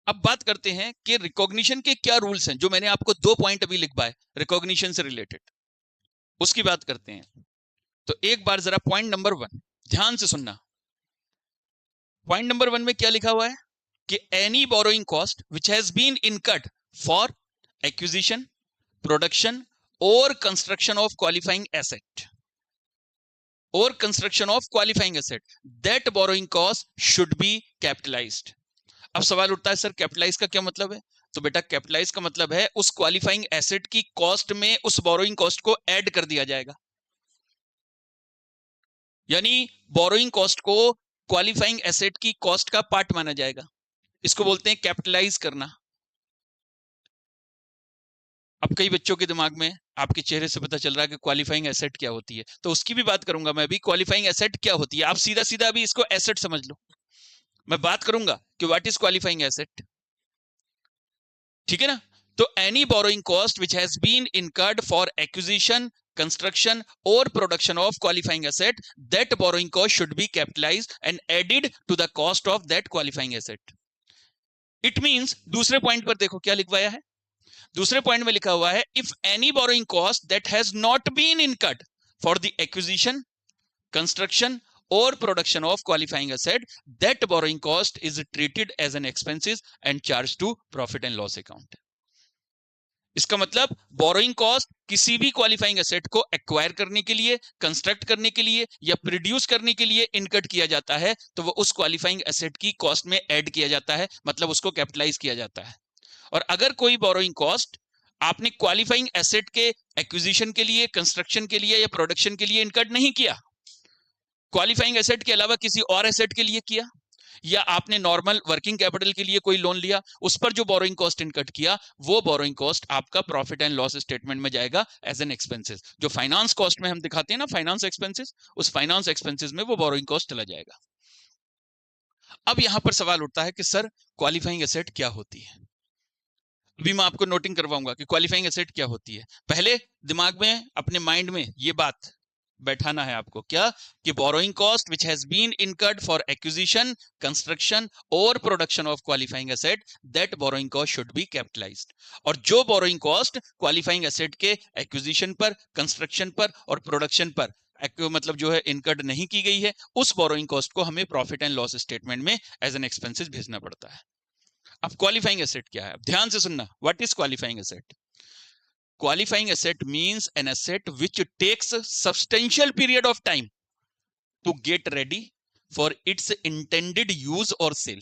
अब बात करते हैं कि रिकॉग्निशन के क्या रूल्स हैं, जो मैंने आपको 2 पॉइंट अभी लिखवाए रिकॉग्निशन से रिलेटेड, उसकी बात करते हैं। तो एक बार जरा पॉइंट नंबर 1 ध्यान से सुनना। पॉइंट नंबर 1 में क्या लिखा हुआ है कि any borrowing cost which has been incurred for acquisition, production और कंस्ट्रक्शन ऑफ क्वालिफाइंग एसेट और construction of qualifying asset, that borrowing cost should be capitalised. अब सवाल उठता है सर कैपिटलाइज का क्या मतलब है? तो बेटा कैपिटलाइज का मतलब है उस क्वालिफाइंग एसेट की कॉस्ट में उस बोरोइंग कॉस्ट को ऐड कर दिया जाएगा, यानी बोरोइंग कॉस्ट को क्वालिफाइंग एसेट की कॉस्ट का पार्ट माना जाएगा। इसको बोलते हैं कैपिटलाइज करना। अब कई बच्चों के दिमाग में आपके चेहरे से पता चल रहा है कि क्वालिफाइंग एसेट क्या होती है, तो उसकी भी बात करूंगा मैं भी। क्वालिफाइंग एसेट क्या होती है, आप सीधा सीधा अभी इसको एसेट समझ लो। मैं बात करूंगा कि व्हाट इज क्वालिफाइंग एसेट, ठीक है ना? तो any borrowing cost which has been incurred for acquisition, construction और production of qualifying asset, that borrowing cost should be capitalized and added to the cost of that qualifying asset. It means, दूसरे point पर देखो क्या लिखवाया है। दूसरे point में लिखा हुआ है if any borrowing cost that has not been incurred for the acquisition, construction और production of qualifying asset, that borrowing cost is treated as an expenses and charge to profit and loss account. इसका मतलब borrowing cost किसी भी qualifying asset को acquire करने के लिए, construct करने के लिए या प्रोड्यूस करने के लिए इनकट किया जाता है, तो वो उस क्वालिफाइंग एसेट की कॉस्ट में ऐड किया जाता है, मतलब उसको कैपिटलाइज किया जाता है। और अगर कोई बोरोइंग कॉस्ट आपने क्वालिफाइंग एसेट के एक्विजिशन के लिए, कंस्ट्रक्शन के लिए या प्रोडक्शन के लिए इनकट नहीं किया, क्वालिफाइंग एसेट के अलावा किसी और एसेट के लिए किया, या आपने नॉर्मल वर्किंग कैपिटल के लिए कोई लोन लिया, उस पर जो बोरोइंग कॉस्ट इनकट किया, वो बोरोइंग कॉस्ट आपका प्रॉफिट एंड लॉस स्टेटमेंट में जाएगा एज एन एक्सपेंसेस। जो फाइनेंस कॉस्ट में हम दिखाते हैं ना, फाइनेंस एक्सपेंसेस, उस फाइनेंस एक्सपेंसेस में वो बोरोइंग कॉस्ट चला जाएगा। अब यहां पर सवाल उठता है कि सर क्वालिफाइंग एसेट क्या होती है? अभी मैं आपको नोटिंग करवाऊंगा कि क्वालिफाइंग एसेट क्या होती है। पहले दिमाग में, अपने माइंड में ये बात बैठाना है आपको, क्या कि borrowing cost which has been incurred for acquisition, construction और production of qualifying asset, that borrowing cost should be capitalized. और जो बोरोइंग कॉस्ट क्वालिफाइंग एसेट के एक्विजिशन पर, कंस्ट्रक्शन पर और प्रोडक्शन पर मतलब जो है इनकर्ड नहीं की गई है, उस बोरोइंग कॉस्ट को हमें प्रॉफिट एंड लॉस स्टेटमेंट में एज एन एक्सपेंसेस भेजना पड़ता है। अब क्वालिफाइंग एसेट क्या है, अब ध्यान से सुनना। What is qualifying asset? Qualifying asset means an asset which takes a substantial period of time to get ready for its intended use or sale.